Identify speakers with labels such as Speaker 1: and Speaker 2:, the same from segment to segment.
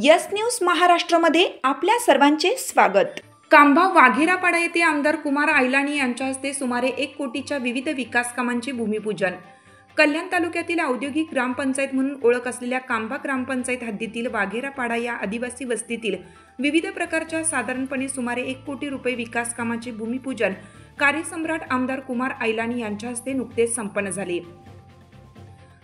Speaker 1: Yes news महाराष्ट्रमध्ये आपल्या सर्वांचे स्वागत। कांबा वाघेरापाडा येथे आमदार कुमार आयलानी यांच्या हस्ते सुमारे 1 कोटीच्या विविध विकास कामांचे भूमिपूजन। कल्याण तालुक्यातील औद्योगिक ग्रामपंचायत म्हणून ओळख असलेल्या कांबा ग्रामपंचायत हद्दीतील वाघेरापाडा या आदिवासी वस्तीतील विविध प्रकारच्या साधारणपणे सुमारे 1 कोटी रुपये विकास कामांचे भूमिपूजन कार्यसम्राट आमदार कुमार आयलानी यांच्या हस्ते नुकतेच संपन्न झाले।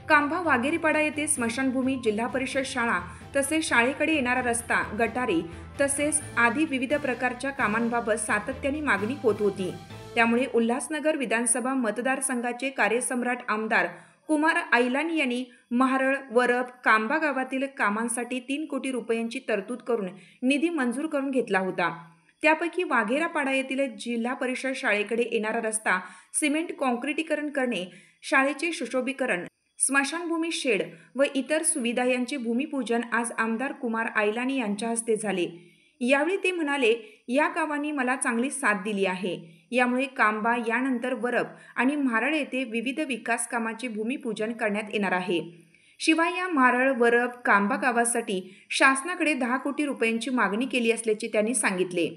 Speaker 1: कांबा वाघेरीपाडा येथे स्मशानभूमी, जिल्हा परिषद शाळा तसेच शाळेकडे येणारा रस्ता, गटारे तसेच आदी विविध प्रकारच्या कामांबाबत सातत्याने मागणी होत होती। त्यामुळे उल्हासनगर विधानसभा मतदारसंघाचे कार्यसम्राट आमदार कुमार आयलानी यांनी महारळ, वरप, कांबा गावातील कामांसाठी 3 कोटी रुपयांची तरतूद करून निधी मंजूर करून घेतला होता। त्यापैकी वाघेरापाडा येथील जिल्हा परिषद शाळेकडे येणारा रस्ता सिमेंट काँक्रिटीकरण करणे, शाळेचे सुशोभीकरण, स्मशानभूमी शेड व इतर सुविधा यांचे भूमिपूजन आज आमदार कुमार आयलानी यांच्या हस्ते झाले। यावेळी ते म्हणाले, या गावांनी मला चांगली साथ दिली आहे। यामुळे कांबा यानंतर वरप आणि म्हारळ येथे विविध विकास कामाचे भूमिपूजन करण्यात येणार आहे। शिवाय या म्हारळ, वरप, कांबा गावासाठी शासनाकडे 10 कोटी रुपयांची मागणी केली असल्याचे त्यांनी सांगितले।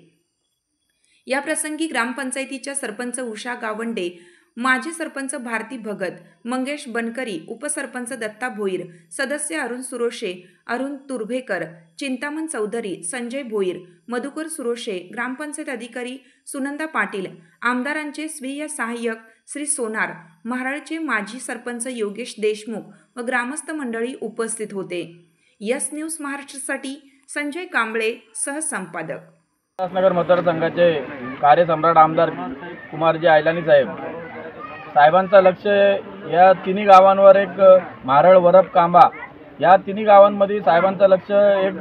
Speaker 1: या प्रसंगी ग्रामपंचायतीच्या सरपंच उषा गावंडे, माजी सरपंच भारती भगत, मंगेश बनकरी, उपसरपंच दत्ता भोईर, सदस्य अरुण सुरोशे, अरुण तुर्भेकर, चिंतामण चौधरी, संजय भोईर, मधुकर सुरोशे, ग्रामपंचायत अधिकारी सुनंदा पाटील, आमदारांचे स्वीय सहाय्यक श्री सोनार, महाराळचे माजी सरपंच योगेश देशमुख व ग्रामस्थ मंडळी उपस्थित होते। यस न्यूज महाराष्ट्रासाठी संजय कांबळे, सहसंपादक।
Speaker 2: उल्हासनगर मतदारसंघाचे कार्यसम्राट आमदार कुमारजी आयलानी साहेबांचं लक्ष या तिन्ही गावांवर, एक म्हारळ, वरप, कांबा या तिन्ही गावांमध्ये साहेबांचं लक्ष एक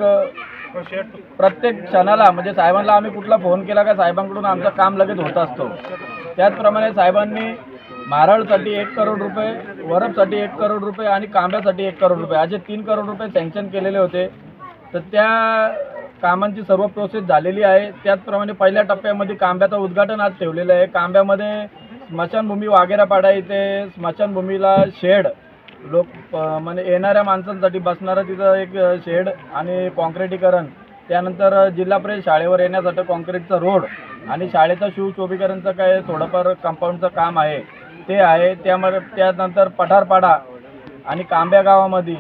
Speaker 2: प्रत्येक क्षणाला, म्हणजे साहेबांना आम्ही कुठला फोन केला का साहेबांकडून आमचं काम लगेच होत असतो। त्याचप्रमाणे साहेबांनी म्हारळसाठी 1 करोड रुपये, वरपसाठी 1 करोड रुपये आणि कांब्यासाठी 1 करोड रुपये असे 3 करोड रुपये सँक्शन केलेले होते। तर त्या कामांची सर्व प्रोसेस झालेली आहे। त्याचप्रमाणे पहिल्या टप्प्यामध्ये कांब्याचं उद्घाटन आज ठेवलेलं आहे। कांब्यामध्ये स्मशानभूमी वाघेरापाडा इथे स्मशानभूमीला शेड, लोक म्हणजे येणाऱ्या माणसांसाठी बसणारं तिथं एक शेड आणि काँक्रिटीकरण, त्यानंतर जिल्हा परिषद शाळेवर येण्यासाठी काँक्रीटचा रोड आणि शाळेचं सुशोभीकरणचं काय थोडंफार कंपाऊंडचं काम आहे ते आहे। त्यानंतर पठारपाडा आणि कांब्या गावामध्ये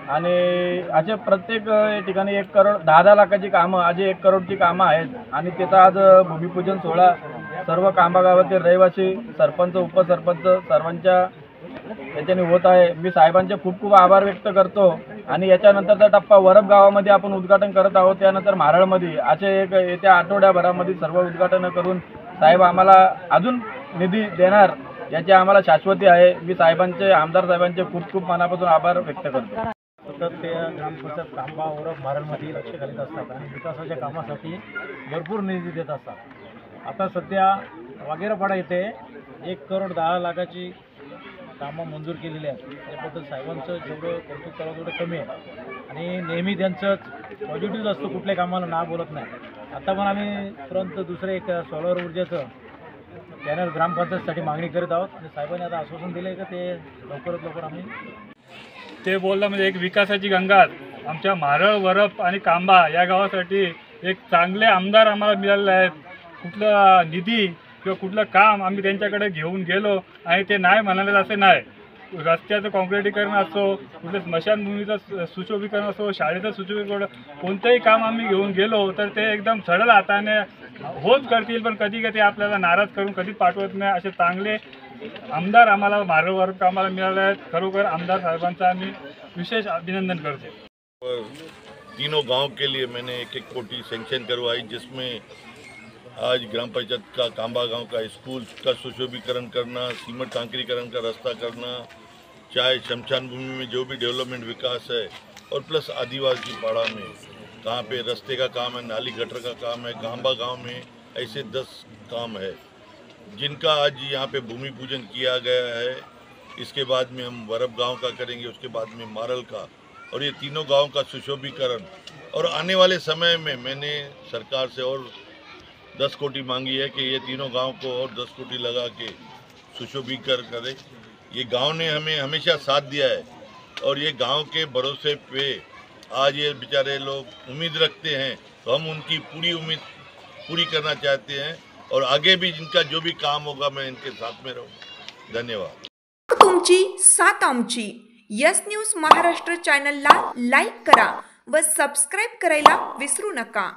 Speaker 2: आणि असे प्रत्येक ठिकाणी 1 करोड 10 लाखाची कामं, आज 1 करोडची कामं आहेत आणि त्याचं आज भूमिपूजन सोहळा सर्व कांबा गावातील रहिवासी, सरपंच, उपसरपंच सर्वांच्या याच्याने होत आहे। मी साहेबांचे खूप खूप आभार व्यक्त करतो आणि याच्यानंतरचा टप्पा वरप गावामध्ये आपण उद्घाटन करत आहोत। त्यानंतर म्हारळमध्ये असे एक येत्या आठवड्याभरामध्ये सर्व उद्घाटन करून साहेब आम्हाला अजून निधी देणार याची आम्हाला शाश्वती आहे। मी साहेबांचे, आमदार साहेबांचे खूप खूप मनापासून आभार व्यक्त करतो।
Speaker 3: सतत ते ग्रामपंचायत कांबा, वरप, म्हारळमध्ये लक्ष घालीत असतात आणि विकासाच्या कामासाठी भरपूर निधी देत असतात। आता सध्या वाघेरापाडा येथे 1 करोड 10 लाखाची कामं मंजूर केलेली आहेत। त्याबद्दल साहेबांचं जेवढं कौतुक करावं तेवढं कमी आहे आणि नेहमी त्यांचं पॉझिटिव्ह असतं, कुठल्या कामाला ना बोलत नाही। आता पण आम्ही तुरंत दुसरं एक सोलर ऊर्जेचं पॅनल ग्रामपंचायतसाठी मागणी करत आहोत आणि साहेबांनी आता आश्वासन दिलं आहे की ते लवकरात लवकर आम्ही
Speaker 4: ते बोललं। म्हणजे एक विकासाची गंगा आमच्या म्हारळ, वरप आणि कांबा या गावासाठी एक चांगले आमदार आम्हाला मिळालेले आहेत। कुठलं निधी किंवा कुठलं काम आम्ही त्यांच्याकडे घेऊन गेलो आणि ते नाही म्हणाले असे नाही। रस्त्याचं काँक्रिटीकरण असो, कुठलं स्मशानभूमीचं सुशोभीकरण असो, शाळेचं सुशोभीकरण, कोणतंही काम आम्ही घेऊन गेलो तर ते एकदम सरळ हाताने होत करतील, पण कधी कधी आपल्याला नाराज करून कधीच पाठवत नाही। असे चांगले आमदार आम्हाला म्हारळ, वरप, कामाला मिळाले आहेत। खरोखर आमदार साहेबांचं आम्ही विशेष अभिनंदन करतो।
Speaker 5: तीनों गांव के लिए मैंने 1-1 कोटी सैंक्शन करवाई, जिसमें आज ग्राम पंचायत का कांबा गांव का स्कूल का सुशोभीकरण करना, सीमेंट कांक्रीकरण का रास्ता करना, चाहे शमशान भूमि में जो भी डेवलपमेंट विकास है, और प्लस आदिवासी पाड़ा में कहाँ पे रास्ते का काम है, नाली गटर का काम है, कांबा गांव में ऐसे 10 काम है जिनका आज यहाँ पे भूमि पूजन किया गया है। इसके बाद में हम वरप गांव का करेंगे, उसके बाद में मारल का, और ये तीनों गांव का सुशोभीकरण। और आने वाले समय में मैंने सरकार से और 10 कोटी मांगी है कि ये तीनों गांव को और 10 कोटी लगा के सुशोभीकरण करें। ये गांव ने हमें हमेशा साथ दिया है और ये गांव के भरोसे पे आज ये बेचारे लोग उम्मीद रखते हैं, तो हम उनकी पूरी उम्मीद पूरी करना चाहते हैं और आगे भी इनका जो भी काम होगा मैं इनके साथ में रहूँगा। धन्यवाद।
Speaker 1: तुमची साथ आमची यस न्यूज महाराष्ट्र चॅनलला लाईक करा व सबस्क्राईब करायला विसरू नका।